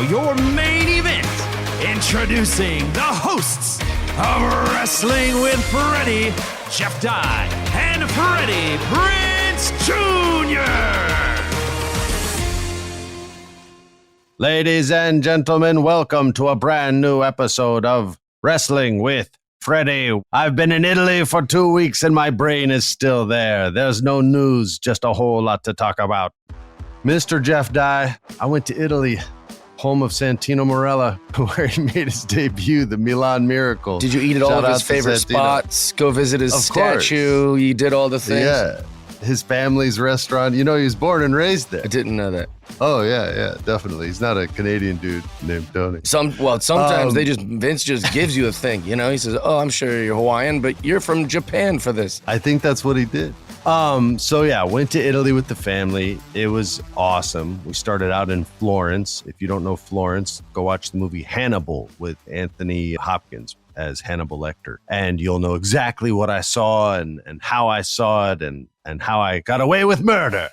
now, your main event. Introducing the hosts of Wrestling with Freddie, Jeff Dye, and Freddie Prinze Jr. Ladies and gentlemen, welcome to a brand new episode of Wrestling with Freddie. I've been in Italy for 2 weeks and my brain is still there. There's no news, just a whole lot to talk about. Mr. Jeff Dye, I went to Italy, home of Santino Marella, where he made his debut, the Milan Miracle. Did you eat at all of his favorite spots? Go visit his statue? You did all the things? Yeah. His family's restaurant. You know, he was born and raised there. I didn't know that. Oh, yeah, definitely. He's not a Canadian dude named Tony. Sometimes Vince just gives you a thing, you know? He says, oh, I'm sure you're Hawaiian, but you're from Japan for this. I think that's what he did. Went to Italy with the family. It was awesome. We started out in Florence. If you don't know Florence, go watch the movie Hannibal with Anthony Hopkins as Hannibal Lecter. And you'll know exactly what I saw and how I saw it and how I got away with murder.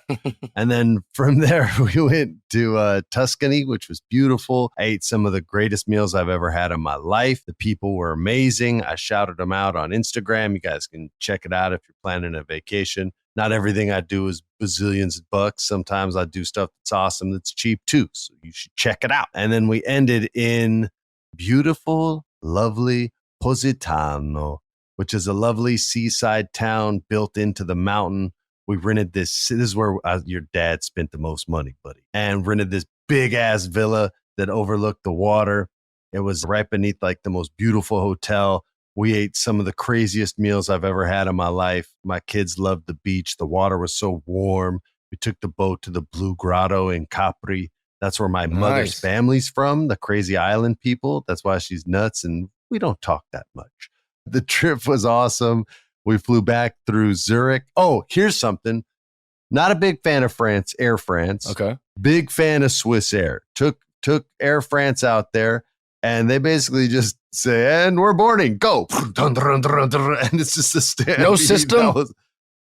And then from there, we went to Tuscany, which was beautiful. I ate some of the greatest meals I've ever had in my life. The people were amazing. I shouted them out on Instagram. You guys can check it out if you're planning a vacation. Not everything I do is bazillions of bucks. Sometimes I do stuff that's awesome that's cheap too. So you should check it out. And then we ended in beautiful, lovely Positano, which is a lovely seaside town built into the mountain. We rented this is where your dad spent the most money, buddy, and rented this big ass villa that overlooked the water. It was right beneath like the most beautiful hotel. We ate some of the craziest meals I've ever had in my life. My kids loved the beach. The water was so warm. We took the boat to the Blue Grotto in Capri. That's where my mother's family's from, the crazy island people. That's why she's nuts, and we don't talk that much. The trip was awesome. We flew back through Zurich. Oh, here's something. Not a big fan of Air France. Okay. Big fan of Swiss Air. Took Air France out there, and they basically just say, and we're boarding, go. And it's just a stampede. No system?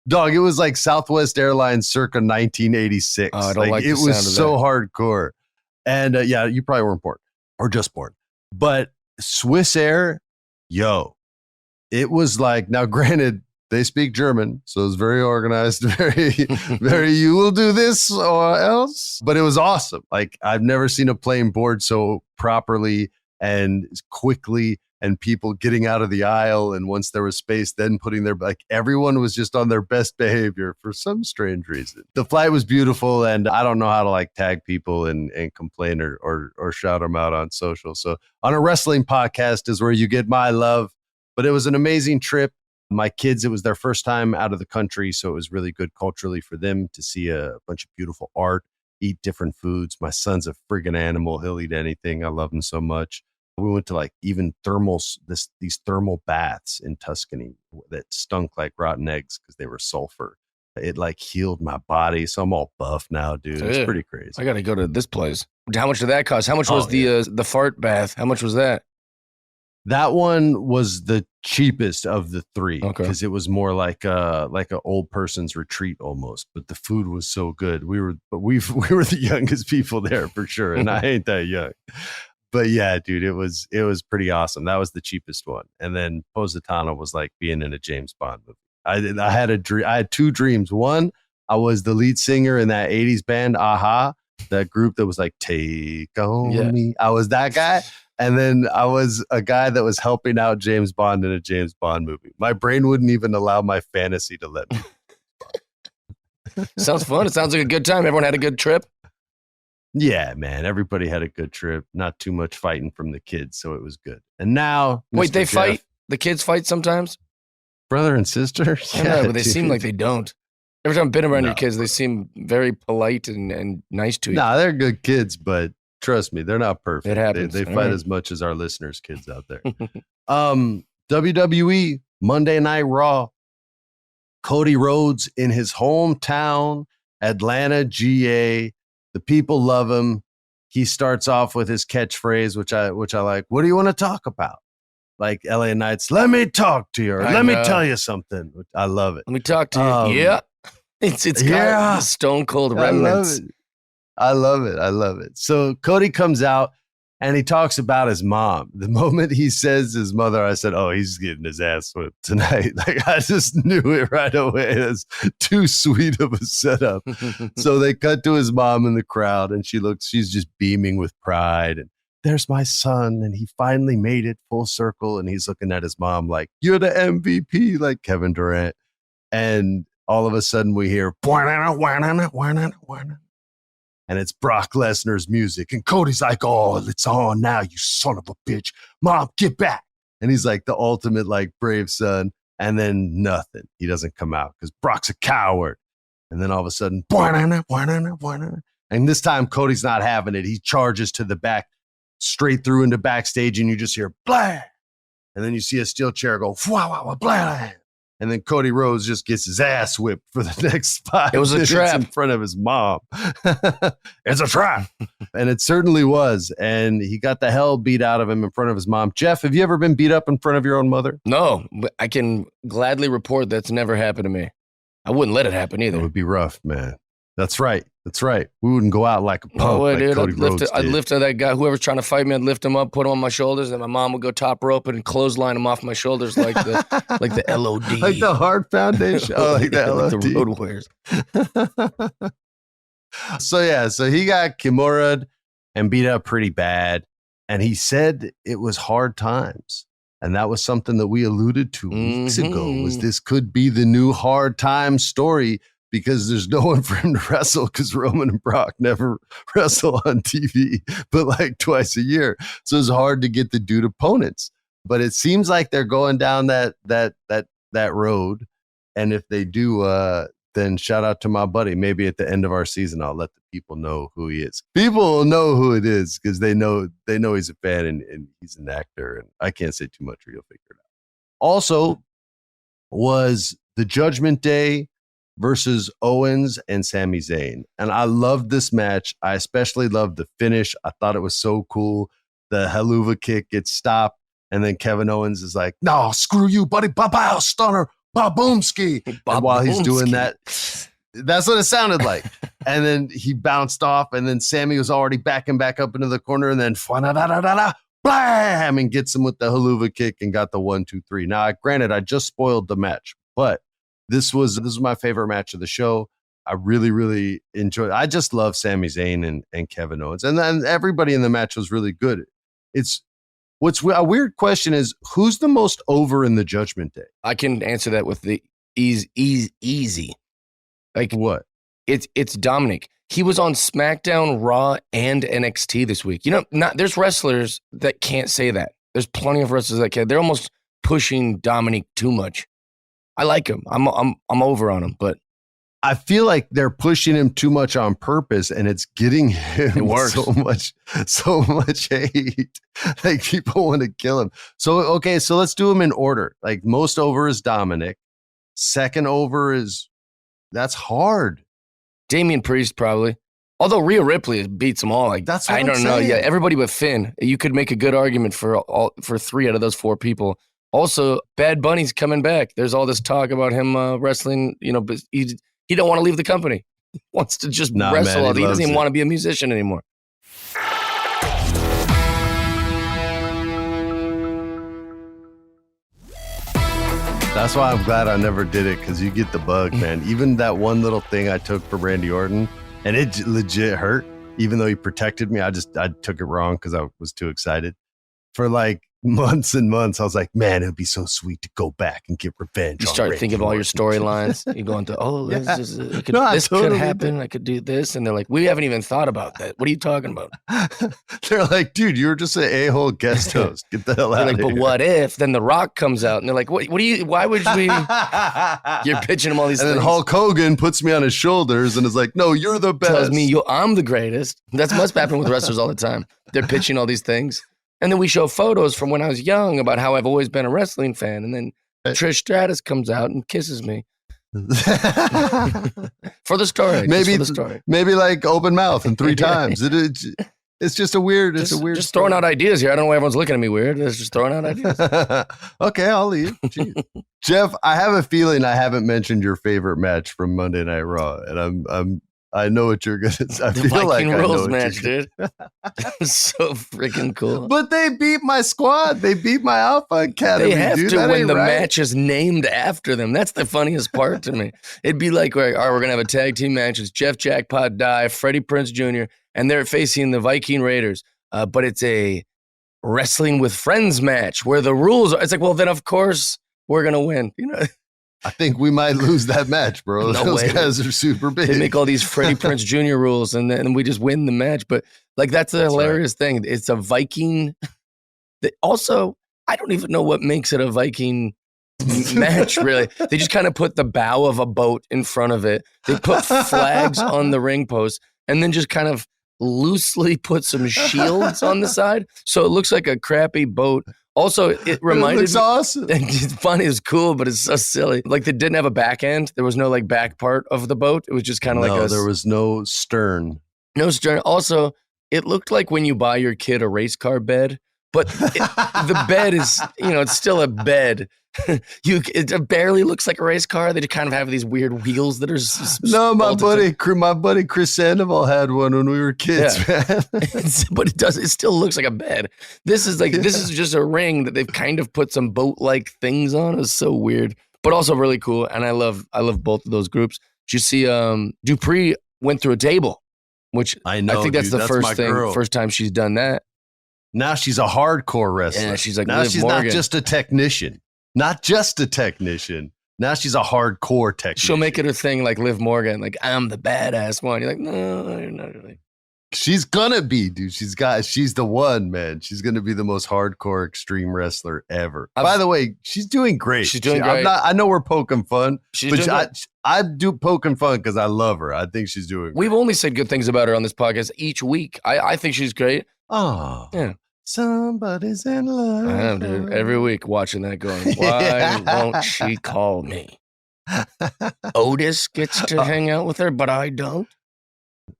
Dog, it was like Southwest Airlines circa 1986. Oh, I don't like the it sound was of so that. hardcore. And you probably weren't born or just born. But Swiss Air, it was like, now granted, they speak German, so it's very organized, very, you will do this or else. But it was awesome. Like, I've never seen a plane board so properly and quickly, and people getting out of the aisle. And once there was space, then putting everyone was just on their best behavior for some strange reason. The flight was beautiful, and I don't know how to tag people and complain or shout them out on social. So on a wrestling podcast is where you get my love. But it was an amazing trip. My kids, it was their first time out of the country, so it was really good culturally for them to see a bunch of beautiful art, eat different foods. My son's a friggin' animal. He'll eat anything. I love him so much. We went to even these thermal baths in Tuscany that stunk like rotten eggs because they were sulfur. It healed my body, so I'm all buff now, dude. It's pretty crazy. I got to go to this place. How much did that cost? How much was the fart bath? How much was that? That one was the cheapest of the three because Okay. it was more like a old person's retreat almost. But the food was so good. We were the youngest people there for sure, and I ain't that young. But yeah, dude, it was pretty awesome. That was the cheapest one, and then Positano was like being in a James Bond movie. I had a dream. I had two dreams. One, I was the lead singer in that '80s band, Aha, that group that was like "Take on Me." I was that guy. And then I was a guy that was helping out James Bond in a James Bond movie. My brain wouldn't even allow my fantasy to let me. Sounds fun. It sounds like a good time. Everyone had a good trip. Yeah, man. Everybody had a good trip. Not too much fighting from the kids, so it was good. And now, Wait, Mr. they Jeff, fight? The kids fight sometimes? brother and sister. I know, but they dude. seem like they don't. Every time I've been around No. your kids, they seem very polite and nice to you. Nah, they're good kids, but trust me, they're not perfect. It happens. They All fight right. as much as our listeners' kids out there. WWE Monday Night Raw. Cody Rhodes in his hometown, Atlanta, GA. The people love him. He starts off with his catchphrase, which I like. What do you want to talk about? Like LA Knights, let me talk to you, or let me tell you something. I love it. Let me talk to you. Yeah. It's got the Stone Cold remnants. I love it. I love it. So Cody comes out and he talks about his mom. The moment he says his mother, I said, oh, he's getting his ass whipped tonight. Like, I just knew it right away. That's too sweet of a setup. So they cut to his mom in the crowd and she's just beaming with pride. And there's my son. And he finally made it full circle. And he's looking at his mom like, you're the MVP, like Kevin Durant. And all of a sudden we hear, and it's Brock Lesnar's music. And Cody's like, oh, it's on now, you son of a bitch. Mom, get back. And he's like the ultimate, like, brave son. And then nothing. He doesn't come out because Brock's a coward. And then all of a sudden, and this time Cody's not having it. He charges to the back, straight through into backstage, and you just hear, blah. And then you see a steel chair go, blah. And then Cody Rhodes just gets his ass whipped for the next 5 minutes. It was a trap in front of his mom. It's a trap. And it certainly was. And he got the hell beat out of him in front of his mom. Jeff, have you ever been beat up in front of your own mother? No, but I can gladly report that's never happened to me. I wouldn't let it happen either. It would be rough, man. That's right. That's right. We wouldn't go out like a punk like dude, Cody Rhodes did. I'd lift that guy, whoever's trying to fight me, I'd lift him up, put him on my shoulders, and my mom would go top rope and clothesline him off my shoulders like the LOD. Like the Heart Foundation. Oh, like the LOD. Like the Road Warriors. So he got Kimura'd and beat up pretty bad. And he said it was hard times. And that was something that we alluded to weeks ago, was this could be the new hard time story, because there's no one for him to wrestle because Roman and Brock never wrestle on TV, but like twice a year. So it's hard to get the dude opponents. But it seems like they're going down that road. And if they do, then shout out to my buddy. Maybe at the end of our season, I'll let the people know who he is. People will know who it is because they know he's a fan and he's an actor. And I can't say too much or you'll figure it out. Also was the Judgment Day versus Owens and Sami Zayn. And I loved this match. I especially loved the finish. I thought it was so cool. The Helluva kick gets stopped. And then Kevin Owens is like, no, screw you, buddy. Bye-bye, stunner. Ba-boomski. And while he's doing that, that's what it sounded like. And then he bounced off. And then Sammy was already backing back up into the corner. And then blam, and gets him with the Helluva kick and got the 1, 2, 3. Now, granted, I just spoiled the match, but this was my favorite match of the show. I really, really enjoyed it. I just love Sami Zayn and Kevin Owens. And then everybody in the match was really good. What's a weird question is, who's the most over in the Judgment Day? I can answer that with the easy. Like what? It's Dominic. He was on SmackDown, Raw, and NXT this week. You know, there's wrestlers that can't say that. There's plenty of wrestlers that can. They're almost pushing Dominic too much. I like him. I'm over on him, but I feel like they're pushing him too much on purpose, and it's getting him so much hate. Like, people want to kill him. So, okay, so let's do them in order. Like, most over is Dominic. Second over that's hard. Damian Priest, probably. Although Rhea Ripley beats them all. Like, that's what I don't I'm know. saying. Yeah, everybody but Finn. You could make a good argument for 3 out of those 4 people. Also, Bad Bunny's coming back. There's all this talk about him wrestling, but he don't want to leave the company. He wants to just wrestle. Man, he doesn't even want to be a musician anymore. That's why I'm glad I never did it, because you get the bug, man. Even that one little thing I took for Randy Orton, and it legit hurt, even though he protected me. I took it wrong because I was too excited. For like months and months, I was like, man, it'd be so sweet to go back and get revenge. You start thinking of all your storylines. You go into, this could happen. I could do this. And they're like, we haven't even thought about that. What are you talking about? They're like, dude, you're just an a-hole guest host. Get the hell out of here. But what if? Then The Rock comes out and they're like, why would we? You're pitching him all these things. And then Hulk Hogan puts me on his shoulders and is like, no, you're the best. Tells me I'm the greatest. That's what's happening with wrestlers all the time. They're pitching all these things. And then we show photos from when I was young about how I've always been a wrestling fan. And then Trish Stratus comes out and kisses me. For the story. Maybe like open mouth and 3 times. It's just a weird, just story. Throwing out ideas here. I don't know why everyone's looking at me weird. It's just throwing out ideas. Okay, I'll leave. Jeff, I have a feeling I haven't mentioned your favorite match from Monday Night Raw. And I know what you're gonna say. I The feel Viking like I know rules what match, you're dude. That was so freaking cool. But they beat my squad. They beat my Alpha Academy. They have dude. to That when ain't the right. match is named after them. That's the funniest part to me. It'd be like, all right, we're going to have a tag team match. It's Jeff Jackpot Dye, Freddie Prinze Jr., and they're facing the Viking Raiders. But it's a Wrestling with Friends match where the rules are, it's like, well, then of course we're going to win. You know, I think we might lose that match, bro. No Those way. guys are super big. they make all these Freddie Prinze Jr. rules and then we just win the match. But like, that's a That's hilarious thing. It's a Viking. Also, I don't even know what makes it a Viking match, really. They just kind of put the bow of a boat in front of it. They put flags on the ring post and then just kind of loosely put some shields on the side. So it looks like a crappy boat. Also, it reminded looks me. awesome. It's funny, it's cool, but it's so silly. Like they didn't have a back end. There was no like back part of the boat. It was just kind of like there was no stern. no stern. Also, it looked like when you buy your kid a race car bed, but the bed is, it's still a bed. It barely looks like a race car. They just kind of have these weird wheels that are. No, my buddy Chris Sandoval had one when we were kids, man. But it still looks like a bed. This is just a ring that they've kind of put some boat-like things on. It's so weird, but also really cool. And I love both of those groups. Did you see Dupree went through a table, which I think that's the first time she's done that. Now she's a hardcore wrestler. Yeah, she's like now Liv she's Morgan. not just a technician. Not just a technician. Now she's a hardcore technician. She'll make it her thing like Liv Morgan, like I'm the badass one. You're like, no, you're not really. She's gonna be, dude. She's the one, man. She's gonna be the most hardcore extreme wrestler ever. By the way, she's doing great. She's doing great. I know we're poking fun, but I do poking fun because I love her. I think she's doing great. We've only said good things about her on this podcast each week. I think she's great. Oh, yeah. Somebody's in love. I am, dude. Every week watching that going, why won't she call me? Otis gets to hang out with her, but I don't.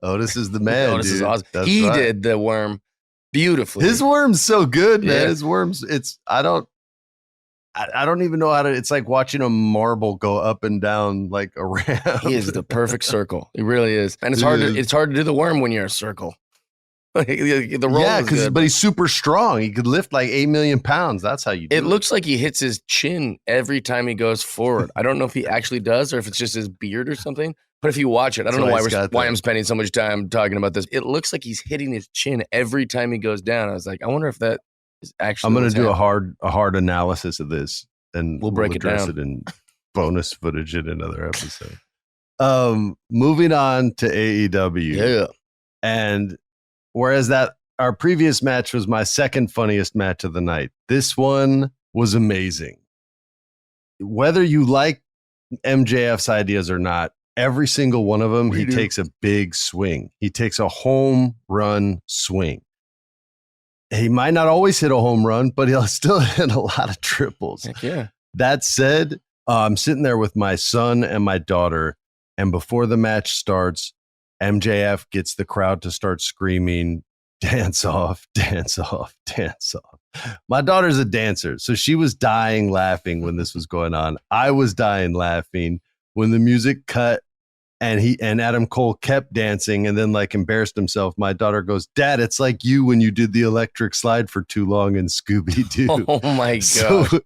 Otis is the man, Otis dude. is awesome. That's He right. did the worm beautifully. His worm's so good, man. Yeah. His worm's, I don't even know how to, it's like watching a marble go up and down like around. He is the perfect circle. He really is. And it's hard to do the worm when you're a circle. The roll is good. But he's super strong. He could lift like 8 million pounds. That's how you do it. It looks like he hits his chin every time he goes forward. I don't know if he actually does or if it's just his beard or something. But if you watch it, I don't know why I'm spending so much time talking about this. It looks like he's hitting his chin every time he goes down. I was like, I wonder if that is actually. I'm going to do a hard analysis of this, and we'll break it address down. it in bonus footage in another episode. Moving on to AEW. Yeah. And whereas our previous match was my second funniest match of the night, this one was amazing. Whether you like MJF's ideas or not, every single one of them, he takes a big swing. He takes a home run swing. He might not always hit a home run, but he'll still hit a lot of triples. Heck yeah. That said, I'm sitting there with my son and my daughter, and before the match starts, MJF gets the crowd to start screaming, dance off, dance off, dance off. My daughter's a dancer, so she was dying laughing when this was going on. I was dying laughing when the music cut and Adam Cole kept dancing and then like embarrassed himself. My daughter goes, Dad, it's like you when you did the electric slide for too long in Scooby-Doo. Oh my God. So,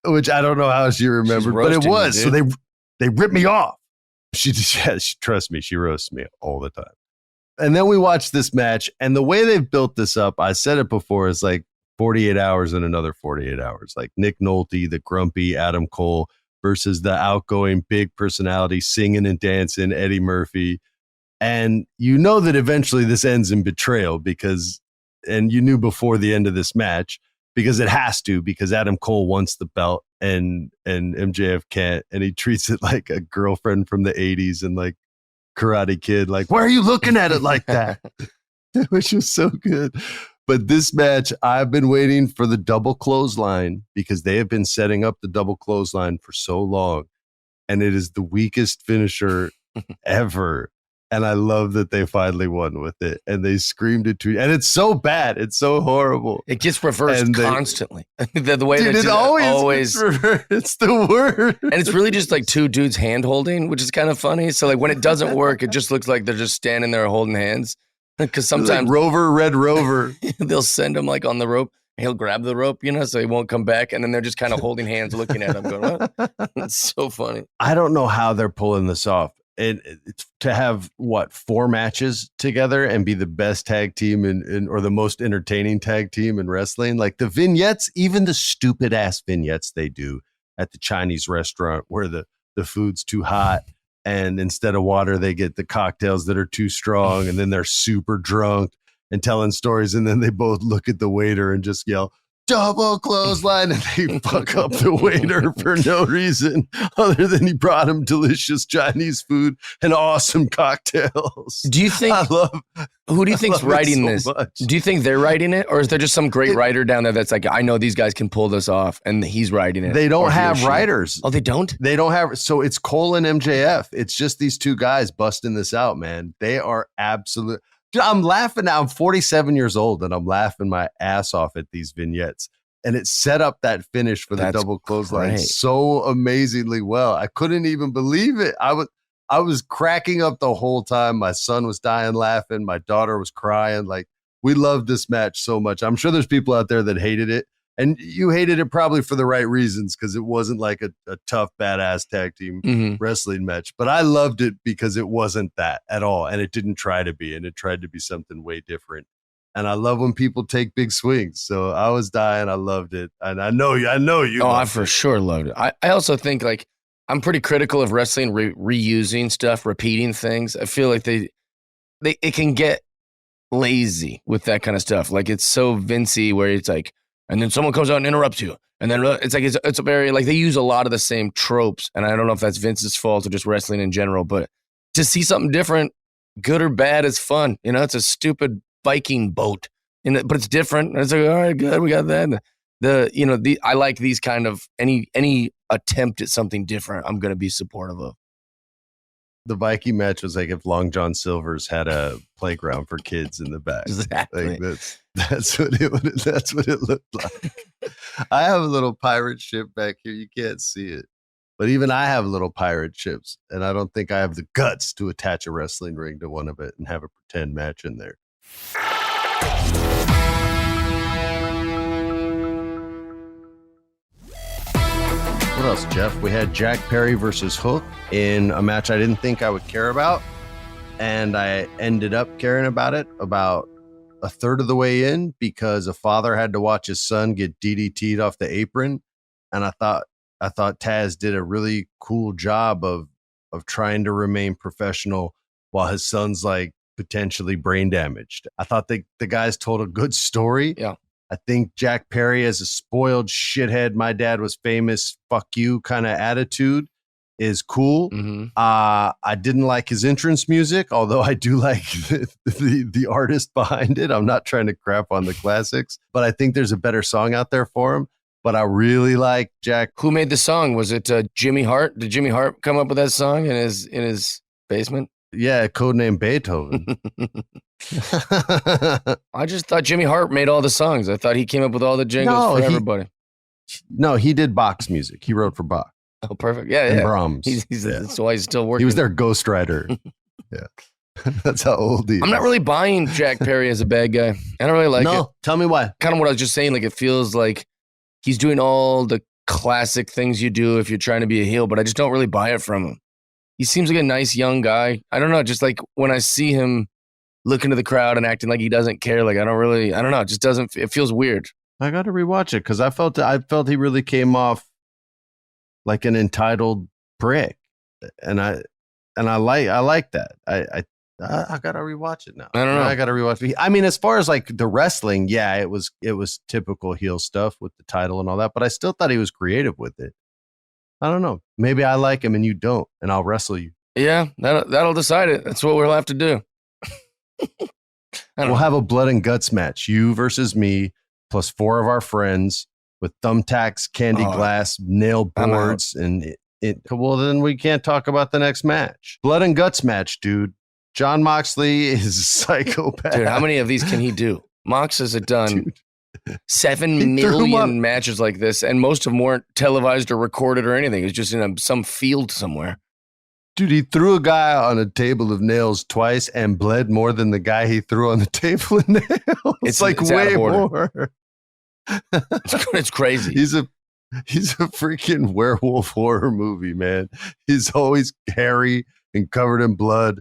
which I don't know how she remembered, but it was. So they ripped me off. Trust me, she roasts me all the time. And then we watched this match, and the way they've built this up, I said it before, is like 48 hours and another 48 hours. Like Nick Nolte, the grumpy Adam Cole versus the outgoing big personality singing and dancing Eddie Murphy. And you know that eventually this ends in betrayal and you knew before the end of this match, because it has to, because Adam Cole wants the belt and MJF can't, and he treats it like a girlfriend from the 80s and like Karate Kid, like, why are you looking at it like that? Which was so good. But this match, I've been waiting for the double clothesline because they have been setting up the double clothesline for so long, and it is the weakest finisher ever. And I love that they finally won with it. And they screamed it to, and it's so bad. It's so horrible. It gets reversed constantly. the way dude, that it always it's the worst. And it's really just like two dudes hand holding, which is kind of funny. So like when it doesn't work, it just looks like they're just standing there holding hands. Because sometimes like Rover, Red Rover, they'll send him like on the rope. He'll grab the rope, so he won't come back. And then they're just kind of holding hands, looking at him going, what? It's so funny. I don't know how they're pulling this off. It's to have 4 matches together and be the best tag team or the most entertaining tag team in wrestling. Like the vignettes, even the stupid ass vignettes they do at the Chinese restaurant where the food's too hot and instead of water, they get the cocktails that are too strong and then they're super drunk and telling stories. And then they both look at the waiter and just yell, double clothesline, and they fuck up the waiter for no reason other than he brought him delicious Chinese food and awesome cocktails. Do you think who do you think's writing this? Much. Do you think they're writing it, or is there just some great writer down there that's like, I know these guys can pull this off, and he's writing it? They don't have writers. Oh, they don't? They don't have. So it's Cole and MJF. It's just these 2 guys busting this out, man. They are absolute. Dude, I'm laughing now. I'm 47 years old and I'm laughing my ass off at these vignettes. And it set up that finish for the double clothesline so amazingly well. I couldn't even believe it. I was cracking up the whole time. My son was dying laughing. My daughter was crying. Like, we loved this match so much. I'm sure there's people out there that hated it. And you hated it probably for the right reasons because it wasn't like a tough, badass tag team wrestling match. But I loved it because it wasn't that at all. And it didn't try to be. And it tried to be something way different. And I love when people take big swings. So I was dying. I loved it. And I know you. Oh, I for sure loved it. I also think like I'm pretty critical of wrestling reusing stuff, repeating things. I feel like it can get lazy with that kind of stuff. Like it's so Vincey where it's like, and then someone comes out and interrupts you. And then it's like, it's a very, like they use a lot of the same tropes. And I don't know if that's Vince's fault or just wrestling in general, but to see something different, good or bad, is fun. It's a stupid Viking boat, but it's different. And it's like, all right, good, we got that. I like these kind of, any attempt at something different, I'm going to be supportive of. The Viking match was like if Long John Silver's had a playground for kids in the back. Exactly. Like that's what it looked like. I have a little pirate ship back here. You can't see it. But even I have little pirate ships, and I don't think I have the guts to attach a wrestling ring to one of it and have a pretend match in there. What else, Jeff? We had Jack Perry versus Hook in a match I didn't think I would care about, and I ended up caring about it about a third of the way in because a father had to watch his son get DDT'd off the apron, and I thought Taz did a really cool job of trying to remain professional while his son's like potentially brain damaged. I thought the guys told a good story. Yeah. I think Jack Perry has a spoiled shithead, my dad was famous, fuck you kind of attitude is cool. Mm-hmm. I didn't like his entrance music, although I do like the artist behind it. I'm not trying to crap on the classics, but I think there's a better song out there for him. But I really like Jack. Who made the song? Was it Jimmy Hart? Did Jimmy Hart come up with that song in his basement? Yeah, codename Beethoven. I just thought Jimmy Hart made all the songs. I thought he came up with all the jingles for everybody. No, he did Bach's music. He wrote for Bach. Oh, perfect. Yeah, and Brahms. That's why he's still working. He was their ghostwriter. Yeah. That's how old he is. I'm not really buying Jack Perry as a bad guy. I don't really like it. No, tell me why. Kind of what I was just saying. Like, it feels like he's doing all the classic things you do if you're trying to be a heel, but I just don't really buy it from him. He seems like a nice young guy. I don't know. Just like when I see him look into the crowd and acting like he doesn't care, like I don't know. It just doesn't, it feels weird. I got to rewatch it because I felt he really came off like an entitled prick. And I like that. I got to rewatch it now. I don't know. I got to rewatch it. I mean, as far as like the wrestling, yeah, it was typical heel stuff with the title and all that, but I still thought he was creative with it. I don't know. Maybe I like him and you don't, and I'll wrestle you. Yeah, that'll decide it. That's what we'll have to do. We'll have a blood and guts match. You versus me, plus 4 of our friends with thumbtacks, candy glass, nail boards, and well, then we can't talk about the next match. Blood and guts match, dude. John Moxley is a psychopath. Dude, how many of these can he do? Mox has done Dude. 7 million matches like this, and most of them weren't televised or recorded or anything. It's just in some field somewhere. Dude, he threw a guy on a table of nails twice and bled more than the guy he threw on the table of nails. It's like way more. It's crazy. He's a freaking werewolf horror movie, man. He's always hairy and covered in blood,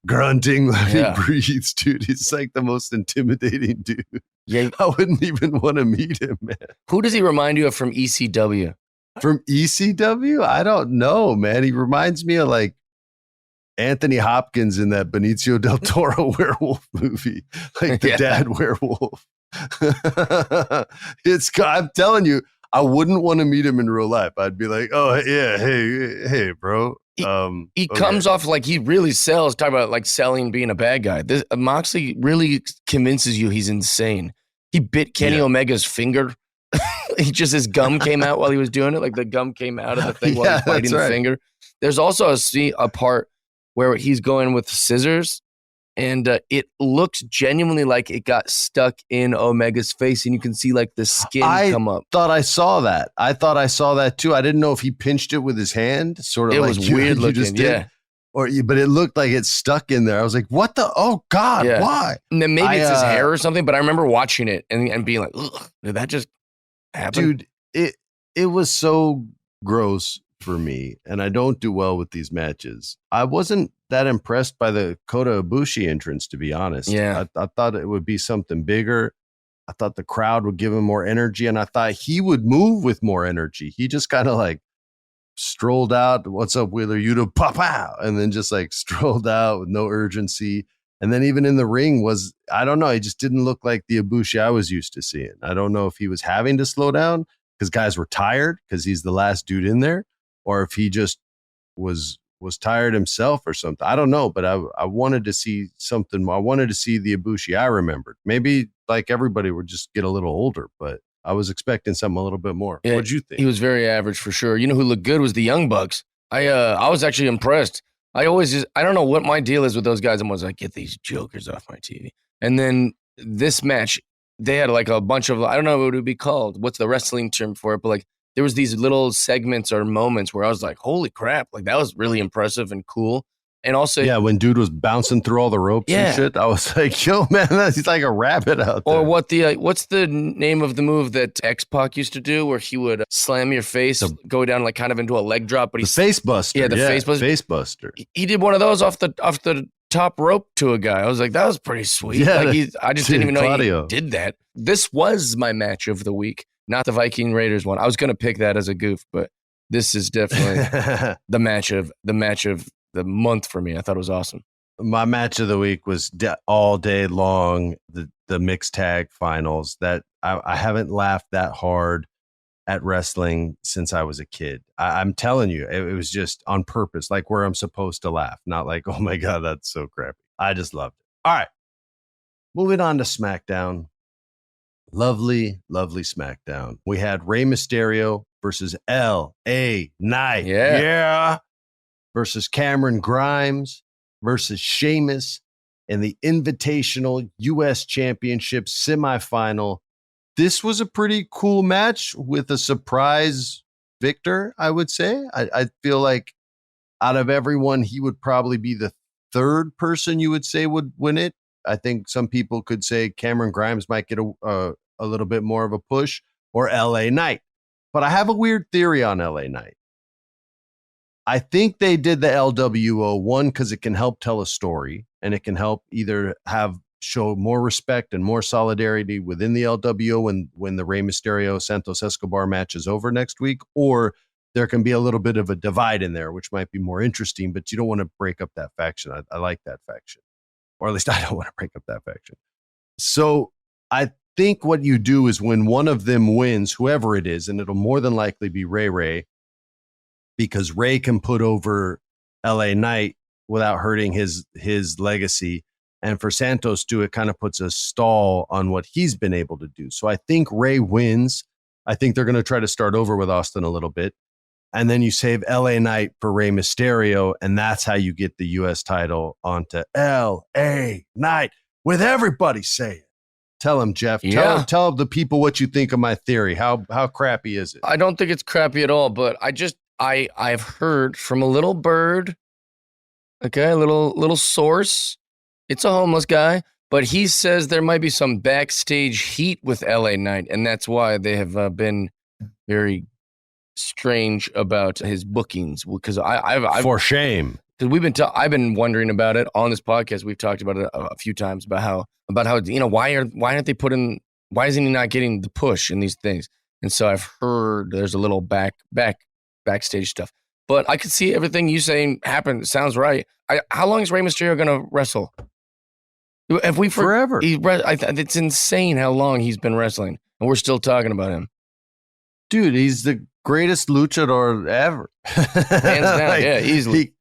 grunting when he breathes, dude. He's like the most intimidating dude. Yeah, I wouldn't even want to meet him, man. Who does he remind you of from ECW? From ECW? I don't know, man. He reminds me of like Anthony Hopkins in that Benicio del Toro werewolf movie, like the dad werewolf. I'm telling you, I wouldn't want to meet him in real life. I'd be like, oh yeah, hey, bro. He comes off like he really sells. Talk about like selling, being a bad guy. Moxley really convinces you he's insane. He bit Kenny Omega's finger. His gum came out while he was doing it. Like the gum came out of the thing while he's biting the finger. There's also a part where he's going with scissors, and it looks genuinely like it got stuck in Omega's face, and you can see like the skin come up. I thought I saw that. I thought I saw that too. I didn't know if he pinched it with his hand, sort of. It was weird looking, but it looked like it stuck in there. I was like, what the? Oh God, why? And then maybe it's his hair or something. But I remember watching it and being like, ugh, did that just happen? Dude, it was so gross for me, and I don't do well with these matches. I wasn't that impressed by the Kota Ibushi entrance, to be honest. Yeah. I thought it would be something bigger. I thought the crowd would give him more energy, and I thought he would move with more energy. He just kind of like strolled out, what's up, Wheeler Yuta, pop out, and then just like strolled out with no urgency. And then even in the ring I don't know, he just didn't look like the Ibushi I was used to seeing. I don't know if he was having to slow down because guys were tired because he's the last dude in there, or if he just was tired himself or something. I don't know, but I wanted to see something. I wanted to see the Ibushi I remembered. Maybe like everybody would just get a little older, but I was expecting something a little bit more. Yeah, what'd you think? He was very average for sure. You know who looked good was the Young Bucks. I was actually impressed. I don't know what my deal is with those guys. I'm always like, get these jokers off my TV. And then this match, they had like a bunch of, I don't know what it would be called. What's the wrestling term for it? But like there was these little segments or moments where I was like, holy crap. Like that was really impressive and cool. And also, when dude was bouncing through all the ropes and shit, I was like, yo, man, he's like a rabbit out there. Or what's the name of the move that X-Pac used to do where he would slam your face, go down like kind of into a leg drop, but the face buster. Yeah, the face buster. Face buster. He did one of those off the top rope to a guy. I was like, that was pretty sweet. Yeah, like I just didn't even know he did that. This was my match of the week, not the Viking Raiders one. I was going to pick that as a goof, but this is definitely the match of the month for me. I thought it was awesome. My match of the week was all day long, the mixed tag finals. That I haven't laughed that hard at wrestling since I was a kid. I'm telling you, it was just on purpose, like where I'm supposed to laugh, not like, oh my God, that's so crappy. I just loved it. All right, moving on to SmackDown. Lovely, lovely SmackDown. We had Rey Mysterio versus L.A. Knight. Yeah. Versus Cameron Grimes versus Sheamus in the Invitational U.S. Championship semifinal. This was a pretty cool match with a surprise victor, I would say. I feel like out of everyone, he would probably be the third person you would say would win it. I think some people could say Cameron Grimes might get a little bit more of a push, or L.A. Knight. But I have a weird theory on L.A. Knight. I think they did the LWO one because it can help tell a story, and it can help either show more respect and more solidarity within the LWO when the Rey Mysterio Santos Escobar match is over next week, or there can be a little bit of a divide in there, which might be more interesting, but you don't want to break up that faction. I like that faction, or at least I don't want to break up that faction. So I think what you do is when one of them wins, whoever it is, and it'll more than likely be Ray, because Ray can put over LA Knight without hurting his legacy. And for Santos too, it kind of puts a stall on what he's been able to do. So I think Ray wins. I think they're going to try to start over with Austin a little bit. and then you save LA Knight for Rey Mysterio, and that's how you get the U.S. title onto LA Knight with everybody saying. Tell him, Jeff. Yeah. Tell the people what you think of my theory. How crappy is it? I don't think it's crappy at all, but I've heard from a little bird, okay, a little source. It's a homeless guy, but he says there might be some backstage heat with LA Knight, and that's why they have been very strange about his bookings. Because I've for shame. Because I've been wondering about it on this podcast. We've talked about it a few times about how why aren't they putting, why isn't he not getting the push in these things? And so I've heard there's a little backstage stuff, but I could see everything you saying happen. Sounds right. How long is Rey Mysterio going to wrestle? Have we Forever? It's insane how long he's been wrestling, and we're still talking about him. Dude, he's the greatest luchador ever. Hands down, yeah, easily.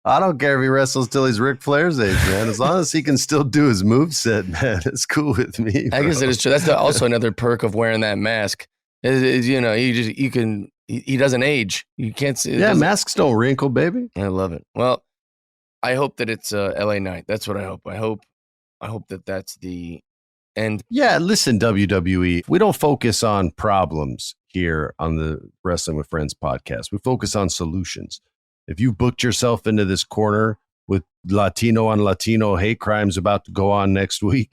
I don't care if he wrestles till he's Ric Flair's age, man. As long as he can still do his moveset, man, it's cool with me. Bro. I guess it is true. That's also another perk of wearing that mask. He doesn't age. You can't see. Yeah, masks don't wrinkle, baby. I love it. Well, I hope that it's LA Knight. That's what I hope. I hope that that's the end. Yeah, listen, WWE, we don't focus on problems here on the Wrestling with Friends podcast. We focus on solutions. If you booked yourself into this corner with Latino on Latino hate crimes about to go on next week,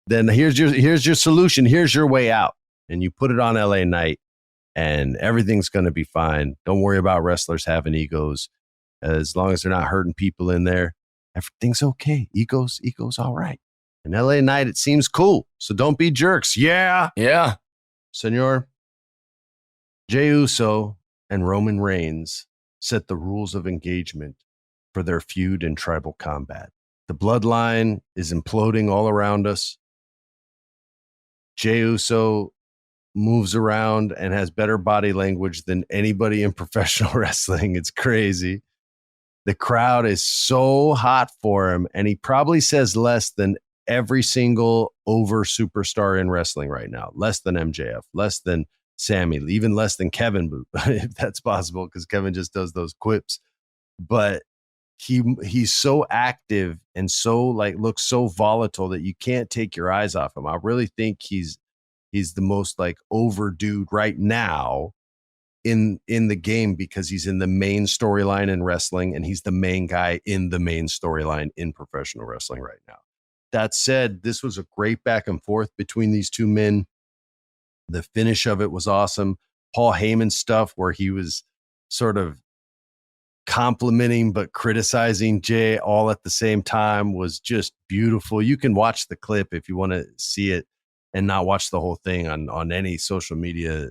then here's your solution. Here's your way out. And you put it on LA Knight and everything's going to be fine. Don't worry about wrestlers having egos. As long as they're not hurting people in there, everything's okay. Egos all right. And LA Knight, it seems cool. So don't be jerks. Yeah. Yeah. Senor, Jey Uso and Roman Reigns set the rules of engagement for their feud in Tribal Combat. The bloodline is imploding all around us. Jey Uso moves around and has better body language than anybody in professional wrestling. It's crazy. The crowd is so hot for him, and he probably says less than every single over superstar in wrestling right now. Less than MJF, less than Sammy, even less than Kevin, if that's possible, because Kevin just does those quips. But he's so active and so looks so volatile that you can't take your eyes off him. I really think he's the most over dude right now in the game, because he's in the main storyline in wrestling and he's the main guy in the main storyline in professional wrestling right now. That said, this was a great back and forth between these two men. The finish of it was awesome. Paul Heyman stuff where he was sort of complimenting but criticizing Jay all at the same time was just beautiful. You can watch the clip if you want to see it and not watch the whole thing on any social media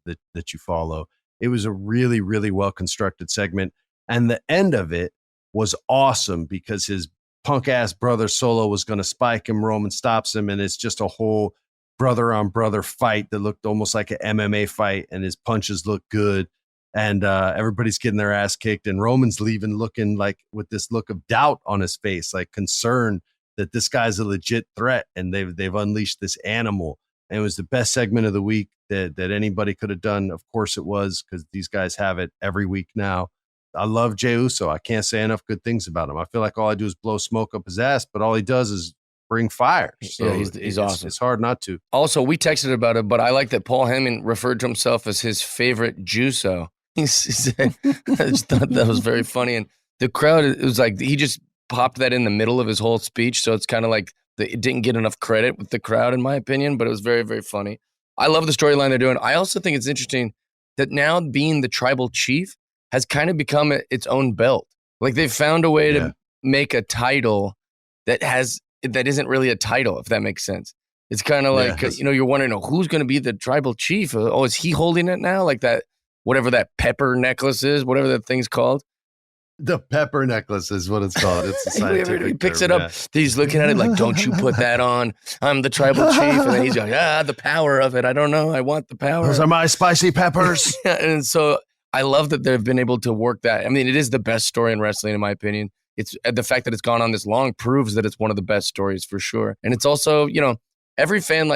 that you follow. It was a really, really well-constructed segment. And the end of it was awesome because his punk-ass brother Solo was going to spike him. Roman stops him, and it's just a whole brother-on-brother fight that looked almost like an MMA fight, and his punches looked good. And everybody's getting their ass kicked, and Roman's leaving looking like with this look of doubt on his face, like concern that this guy's a legit threat, and they've unleashed this animal. And it was the best segment of the week that anybody could have done. Of course it was, because these guys have it every week now. I love Jey Uso. I can't say enough good things about him. I feel like all I do is blow smoke up his ass, but all he does is bring fire. So yeah, he's awesome. It's hard not to. Also, we texted about it, but I like that Paul Heyman referred to himself as his favorite Juso. He said, I just thought that was very funny. And the crowd, it was like he just popped that in the middle of his whole speech. So it's kind of like it didn't get enough credit with the crowd, in my opinion, but it was very, very funny. I love the storyline they're doing. I also think it's interesting that now being the tribal chief has kind of become its own belt. Like they've found a way to make a title that isn't really a title, if that makes sense. It's kind of like, you're wondering, who's going to be the tribal chief? Oh, is he holding it now? Like that, whatever that pepper necklace is, whatever that thing's called. The pepper necklace is what it's called. It's a scientific he picks term, it up. He's looking at it like, don't you put that on. I'm the tribal chief. And then he's like, the power of it. I don't know. I want the power. Those are my spicy peppers. And so I love that they've been able to work that. I mean, it is the best story in wrestling, in my opinion. It's the fact that it's gone on this long proves that it's one of the best stories for sure. And it's also, every fan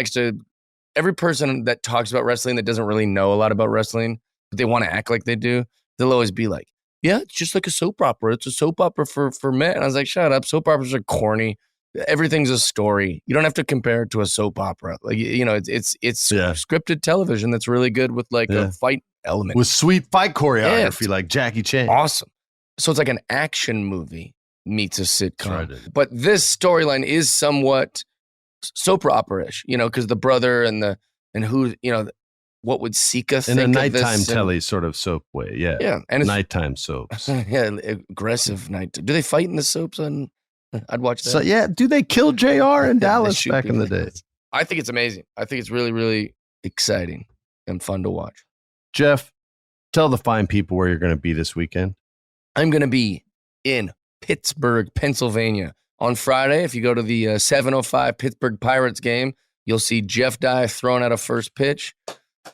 every person that talks about wrestling that doesn't really know a lot about wrestling, but they want to act like they do, they'll always be like, yeah, it's just like a soap opera. It's a soap opera for men. And I was like, shut up. Soap operas are corny. Everything's a story. You don't have to compare it to a soap opera. Like, it's scripted television that's really good with like a fight element. With sweet fight choreography like Jackie Chan. Awesome. So it's like an action movie meets a sitcom. But this storyline is somewhat soap opera-ish, because the brother and who, what would Sika think in a of this? nighttime telly sort of soap way, yeah. Yeah, and it's nighttime soaps. Yeah, aggressive night. Do they fight in the soaps? I'd watch that. So yeah, do they kill JR in Dallas back in the day? I think it's amazing. I think it's really, really exciting and fun to watch. Jeff, tell the fine people where you're going to be this weekend. I'm going to be in Pittsburgh, Pennsylvania. On Friday, if you go to the 7:05 Pittsburgh Pirates game, you'll see Jeff Dye throwing out a first pitch.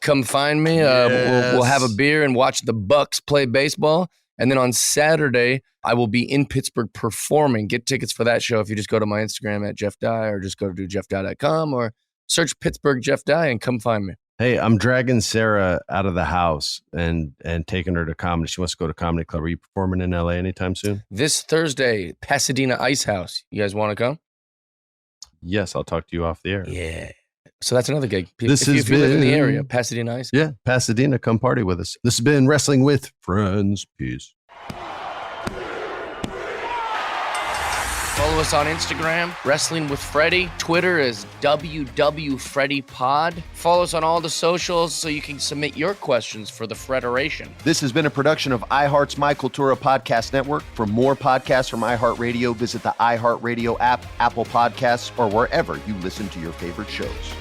Come find me. We'll have a beer and watch the Bucks play baseball. And then on Saturday, I will be in Pittsburgh performing. Get tickets for that show if you just go to my Instagram at Jeff Dye, or just go to jeffdye.com, or search Pittsburgh Jeff Dye and come find me. Hey, I'm dragging Sarah out of the house and taking her to comedy. She wants to go to Comedy Club. Are you performing in LA anytime soon? This Thursday, Pasadena Ice House. You guys want to come? Yes, I'll talk to you off the air. Yeah. So that's another gig. If you live in the area, Pasadena Ice. Yeah, Pasadena, come party with us. This has been Wrestling with Friends. Peace. Follow us on Instagram, Wrestling with Freddie. Twitter is WWFreddie Pod. Follow us on all the socials so you can submit your questions for the Federation. This has been a production of iHeart's My Cultura Podcast Network. For more podcasts from iHeartRadio, visit the iHeartRadio app, Apple Podcasts, or wherever you listen to your favorite shows.